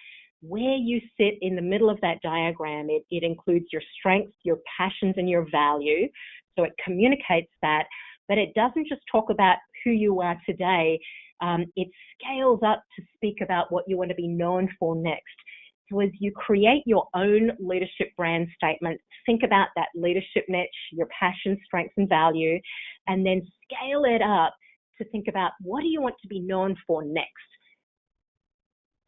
where you sit in the middle of that diagram. It includes your strengths, your passions, and your value. So it communicates that, but it doesn't just talk about who you are today. It scales up to speak about what you want to be known for next. So as you create your own leadership brand statement, think about that leadership niche, your passion, strengths, and value, and then scale it up to think about what do you want to be known for next.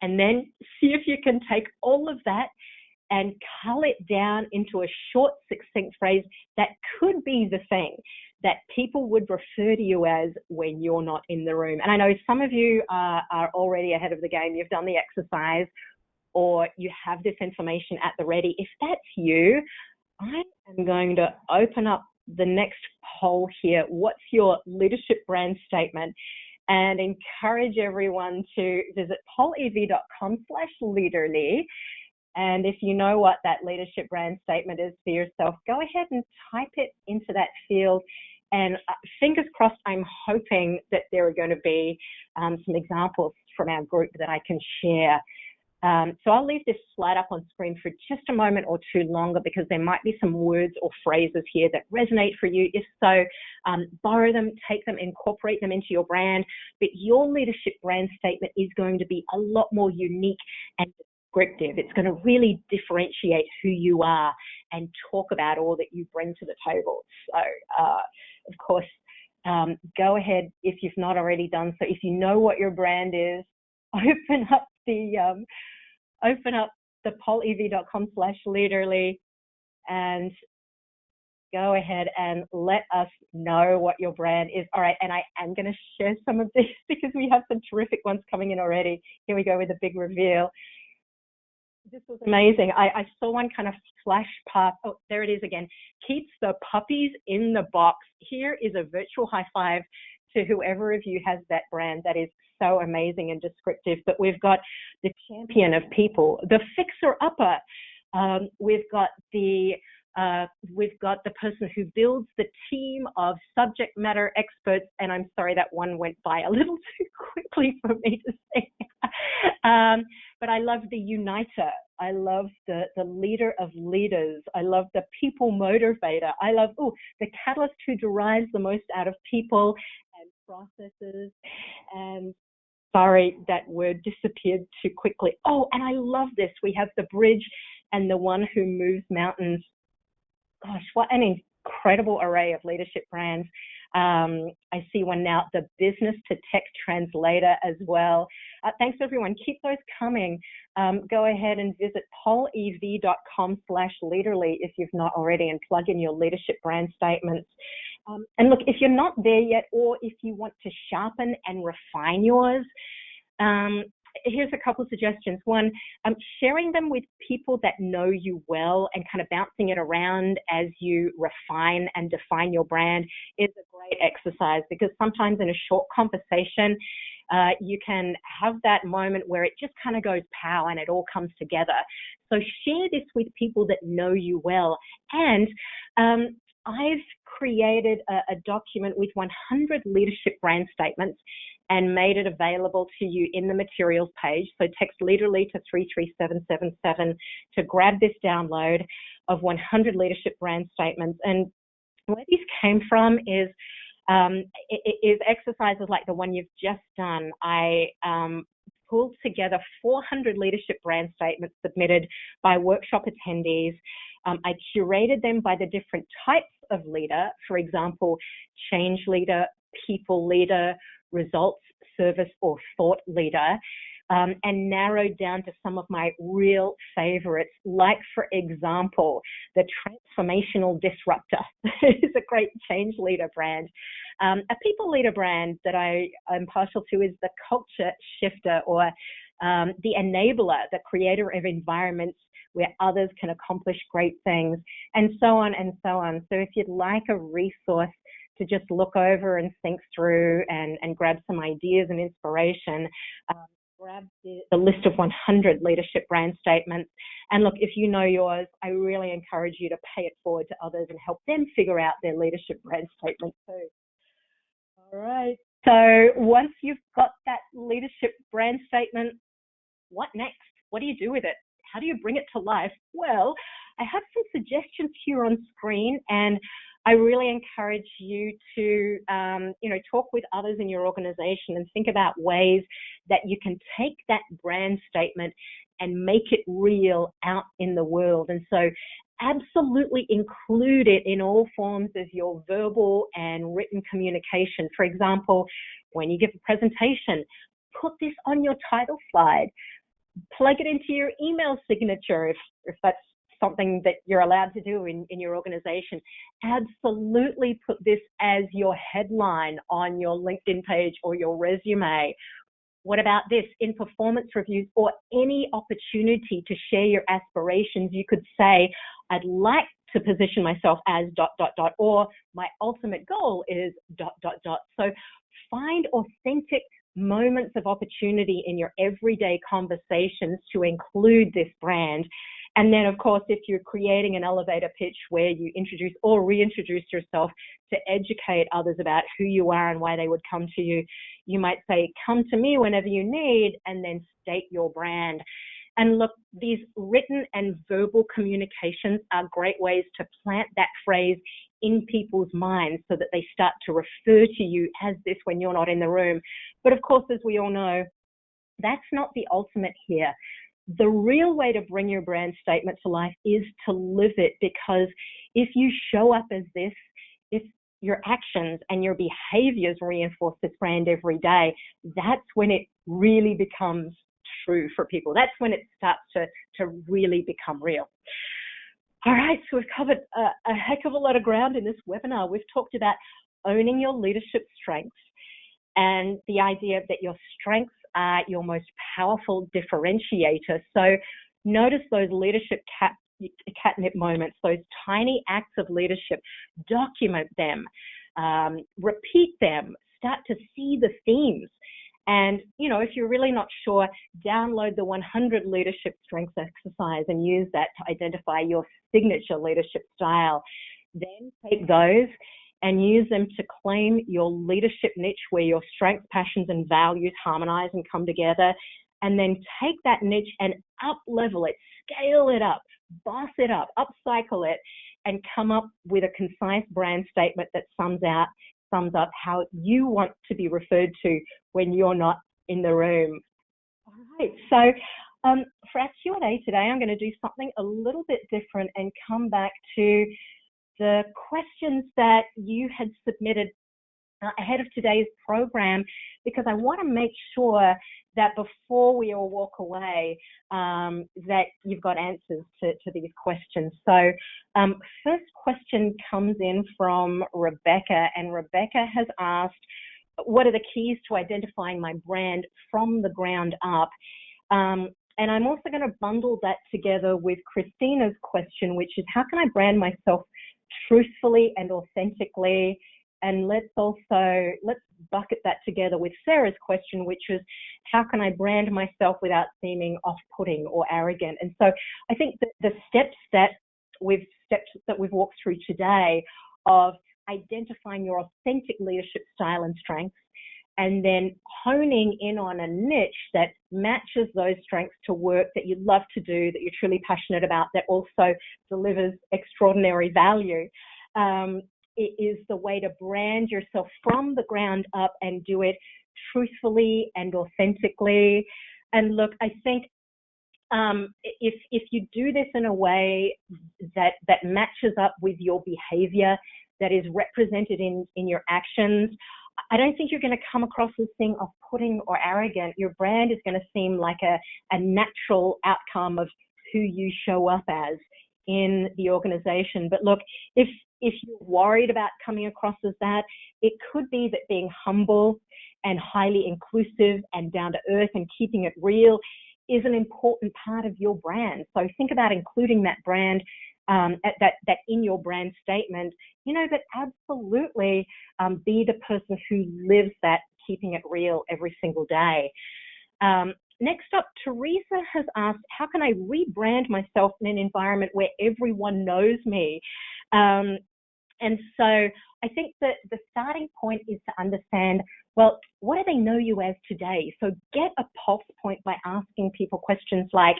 And then see if you can take all of that and cull it down into a short, succinct phrase that could be the thing that people would refer to you as when you're not in the room. And I know some of you are already ahead of the game. You've done the exercise or you have this information at the ready. If that's you, I am going to open up the next poll here. What's your leadership brand statement? And encourage everyone to visit paulev.com/leaderly. And if you know what that leadership brand statement is for yourself, go ahead and type it into that field. And fingers crossed, I'm hoping that there are going to be some examples from our group that I can share. So I'll leave this slide up on screen for just a moment or two longer because there might be some words or phrases here that resonate for you. If so, borrow them, take them, incorporate them into your brand. But your leadership brand statement is going to be a lot more unique and descriptive. It's going to really differentiate who you are and talk about all that you bring to the table. So, of course, go ahead if you've not already done so. If you know what your brand is, open up the paulev.com/leaderly and go ahead and let us know what your brand is. All right, and I am going to share some of this because we have some terrific ones coming in already. Here we go with a big reveal. This was amazing. I saw one kind of flash past. Oh, there it is again. Keeps the puppies in the box. Here is a virtual high five to whoever of you has that brand. That is so amazing and descriptive. But we've got the champion of people, the fixer-upper. We've got the person who builds the team of subject matter experts. And I'm sorry, that one went by a little too quickly for me to say. But I love the uniter. I love the leader of leaders. I love the people motivator. I love, the catalyst who derives the most out of people and processes. And sorry, that word disappeared too quickly. Oh, and I love this. We have the bridge and the one who moves mountains. Gosh, what an incredible array of leadership brands. I see one now, the business to tech translator as well. Thanks everyone, keep those coming. Go ahead and visit paulev.com/leaderly if you've not already and plug in your leadership brand statements. And look, if you're not there yet, or if you want to sharpen and refine yours, here's a couple of suggestions. One, sharing them with people that know you well and kind of bouncing it around as you refine and define your brand is a great exercise, because sometimes in a short conversation, you can have that moment where it just kind of goes pow and it all comes together. So share this with people that know you well. And I've created a document with 100 leadership brand statements and made it available to you in the materials page. So text leaderly to 33777 to grab this download of 100 leadership brand statements. And where these came from is exercises like the one you've just done. I pulled together 400 leadership brand statements submitted by workshop attendees. I curated them by the different types of leader, for example, change leader, people leader, results, service, or thought leader, and narrowed down to some of my real favorites, like, for example, the transformational disruptor is a great change leader brand. A people leader brand that I'm partial to is the culture shifter, or the enabler, the creator of environments where others can accomplish great things, and so on and so on. So if you'd like a resource to just look over and think through and grab some ideas and inspiration, grab the list of 100 leadership brand statements. And look, if you know yours, I really encourage you to pay it forward to others and help them figure out their leadership brand statement too. All right. So once you've got that leadership brand statement, what next? What do you do with it? How do you bring it to life? Well, I have some suggestions here on screen, and I really encourage you to, talk with others in your organization and think about ways that you can take that brand statement and make it real out in the world. And so absolutely include it in all forms of your verbal and written communication. For example, when you give a presentation, put this on your title slide. Plug it into your email signature if that's something that you're allowed to do in your organization. Absolutely put this as your headline on your LinkedIn page or your resume. What about this? In performance reviews or any opportunity to share your aspirations, you could say, I'd like to position myself as ... or my ultimate goal is ... So find authentic moments of opportunity in your everyday conversations to include this brand. And then, of course, if you're creating an elevator pitch where you introduce or reintroduce yourself to educate others about who you are and why they would come to you, you might say, come to me whenever you need, and then state your brand. And look, these written and verbal communications are great ways to plant that phrase in people's minds so that they start to refer to you as this when you're not in the room. But of course, as we all know, that's not the ultimate here. The real way to bring your brand statement to life is to live it, because if you show up as this, if your actions and your behaviors reinforce this brand every day, that's when it really becomes true for people. That's when it starts to really become real. All right, so we've covered a heck of a lot of ground in this webinar. We've talked about owning your leadership strengths and the idea that your strengths are your most powerful differentiator. So notice those leadership catnip moments, those tiny acts of leadership. Document them, repeat them, start to see the themes. And, if you're really not sure, download the 100 leadership strengths exercise and use that to identify your signature leadership style. Then take those and use them to claim your leadership niche where your strengths, passions, and values harmonize and come together. And then take that niche and up-level it, scale it up, boss it up, upcycle it, and come up with a concise brand statement that sums up how you want to be referred to when you're not in the room. All right, so for our Q&A today, I'm going to do something a little bit different and come back to the questions that you had submitted ahead of today's program, because I want to make sure that before we all walk away, that you've got answers to these questions. So first question comes in from Rebecca, and Rebecca has asked, what are the keys to identifying my brand from the ground up? And I'm also going to bundle that together with Christina's question, which is, how can I brand myself truthfully and authentically? And let's bucket that together with Sarah's question, which is, how can I brand myself without seeming off-putting or arrogant? And so I think that the steps that we've walked through today of identifying your authentic leadership style and strengths, and then honing in on a niche that matches those strengths to work that you love to do, that you're truly passionate about, that also delivers extraordinary value. It is the way to brand yourself from the ground up and do it truthfully and authentically. And look, I think if you do this in a way that matches up with your behavior, that is represented in your actions, I don't think you're going to come across as being off-putting or arrogant. Your brand is going to seem like a natural outcome of who you show up as in the organization. But look, if you're worried about coming across as that, it could be that being humble and highly inclusive and down to earth and keeping it real is an important part of your brand. So think about including that brand, that in your brand statement, but absolutely be the person who lives that keeping it real every single day. Next up, Teresa has asked, how can I rebrand myself in an environment where everyone knows me? And so I think that the starting point is to understand, well, what do they know you as today? So get a pulse point by asking people questions like,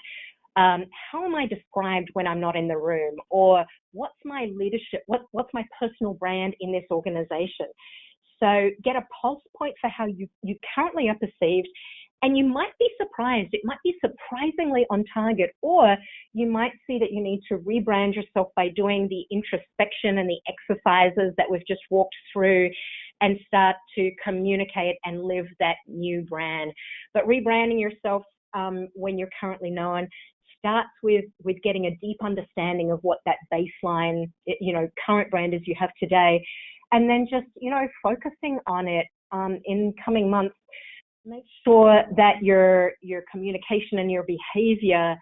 how am I described when I'm not in the room? Or what's my leadership? What's my personal brand in this organization? So get a pulse point for how you currently are perceived. And you might be surprised. It might be surprisingly on target, or you might see that you need to rebrand yourself by doing the introspection and the exercises that we've just walked through and start to communicate and live that new brand. But rebranding yourself when you're currently known starts with getting a deep understanding of what that baseline, current brand is you have today, and then just, focusing on it in coming months. Make sure that your communication and your behavior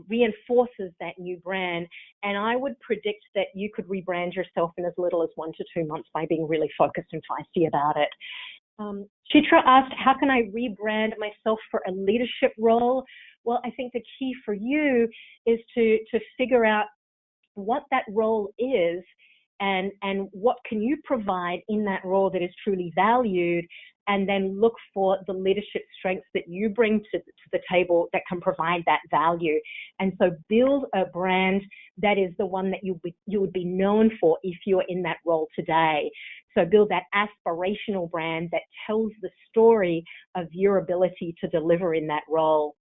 reinforces that new brand. And I would predict that you could rebrand yourself in as little as 1 to 2 months by being really focused and feisty about it. Chitra asked, how can I rebrand myself for a leadership role? Well, I think the key for you is to figure out what that role is and what can you provide in that role that is truly valued, and then look for the leadership strengths that you bring to the table that can provide that value. And so build a brand that is the one that you would be known for if you're in that role today. So build that aspirational brand that tells the story of your ability to deliver in that role.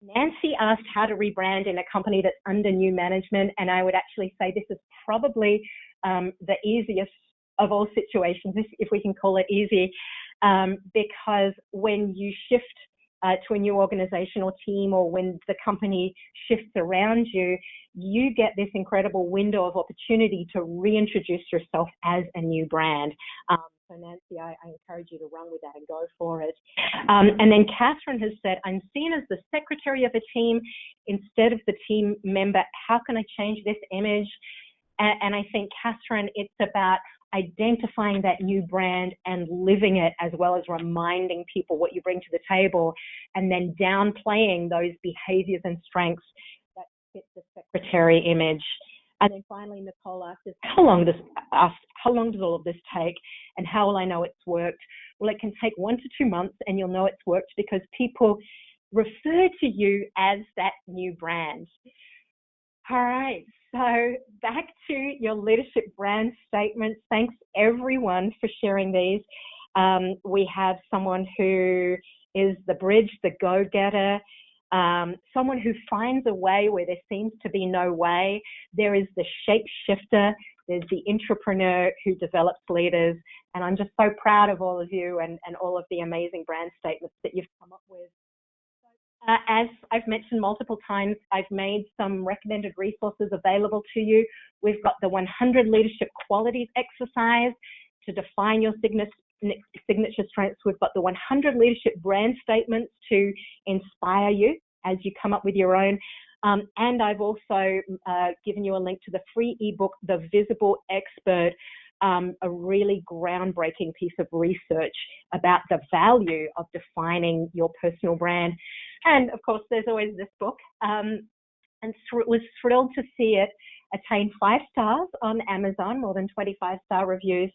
Nancy asked how to rebrand in a company that's under new management, and I would actually say this is probably the easiest of all situations, if we can call it easy, because when you shift to a new organization or team, or when the company shifts around you, you get this incredible window of opportunity to reintroduce yourself as a new brand. So Nancy, I encourage you to run with that and go for it. And then Catherine has said, I'm seen as the secretary of a team instead of the team member. How can I change this image? And I think, Catherine, it's about identifying that new brand and living it, as well as reminding people what you bring to the table, and then downplaying those behaviors and strengths that fit the secretary image. And then finally, Nicole asked, how long does all of this take, and how will I know it's worked? Well, it can take 1 to 2 months, and you'll know it's worked because people refer to you as that new brand. All right, so back to your leadership brand statements. Thanks everyone for sharing these. We have someone who is the bridge, the go-getter, someone who finds a way where there seems to be no way. There is the shape-shifter, there's the entrepreneur who develops leaders, and I'm just so proud of all of you and all of the amazing brand statements that you've come up with. As I've mentioned multiple times, I've made some recommended resources available to you. We've got the 100 leadership qualities exercise to define your signature strengths. We've got the 100 leadership brand statements to inspire you as you come up with your own. And I've also given you a link to the free ebook, The Visible Expert, a really groundbreaking piece of research about the value of defining your personal brand. And of course, there's always this book. And was thrilled to see it attain 5 stars on Amazon, more than 25-star reviews.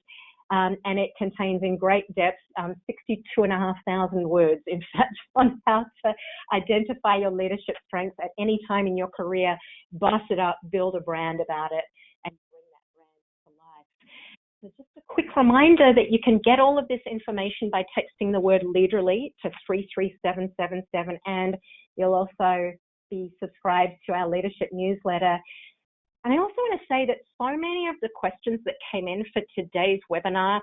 And it contains in great depth 62,500 words, in fact, on how to identify your leadership strengths at any time in your career, boss it up, build a brand about it, and bring that brand to life. So just a Quick reminder that you can get all of this information by texting the word leaderly to 33777, and you'll also be subscribed to our leadership newsletter. And I also want to say that so many of the questions that came in for today's webinar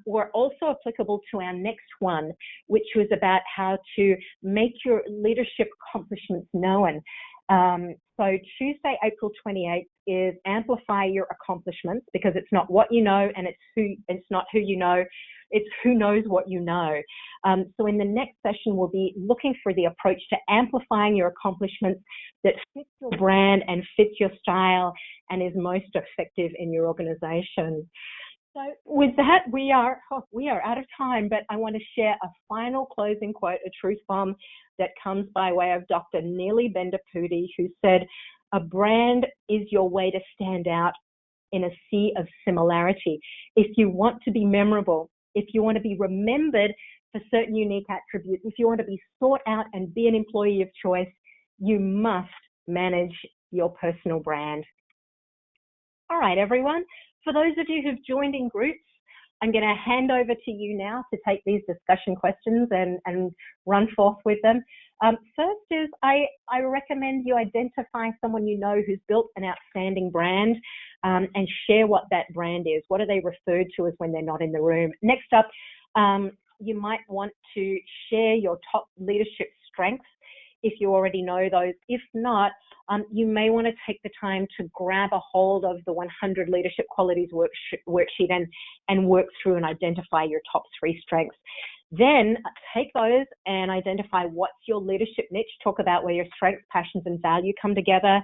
were also applicable to our next one, which was about how to make your leadership accomplishments known. So Tuesday, April 28th is amplify your accomplishments, because it's not what you know and it's not who you know, it's who knows what you know. So in the next session, we'll be looking for the approach to amplifying your accomplishments that fits your brand and fits your style and is most effective in your organization. So with that, we are out of time, but I want to share a final closing quote, a truth bomb that comes by way of Dr. Neeli Bendapudi, who said, "A brand is your way to stand out in a sea of similarity. If you want to be memorable, if you want to be remembered for certain unique attributes, if you want to be sought out and be an employee of choice, you must manage your personal brand." All right, everyone. For those of you who've joined in groups, I'm going to hand over to you now to take these discussion questions and run forth with them. First is I recommend you identify someone you know who's built an outstanding brand and share what that brand is. What are they referred to as when they're not in the room? Next up, you might want to share your top leadership strengths if you already know those. If not, you may want to take the time to grab a hold of the 100 Leadership Qualities worksheet and work through and identify your top 3 strengths. Then take those and identify what's your leadership niche. Talk about where your strengths, passions, and value come together.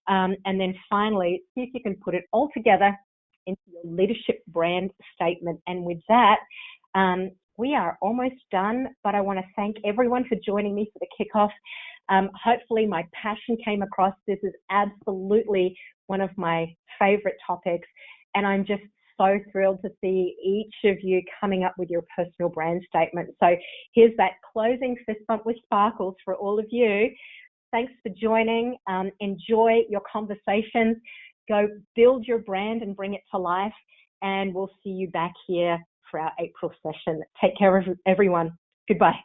And then finally, see if you can put it all together into your leadership brand statement. And with that, we are almost done, but I want to thank everyone for joining me for the kickoff. Hopefully my passion came across. This is absolutely one of my favorite topics, and I'm just so thrilled to see each of you coming up with your personal brand statement. So here's that closing fist bump with sparkles for all of you. Thanks for joining. Enjoy your conversations. Go build your brand and bring it to life, and we'll see you back here for our April session. Take care of everyone. Goodbye.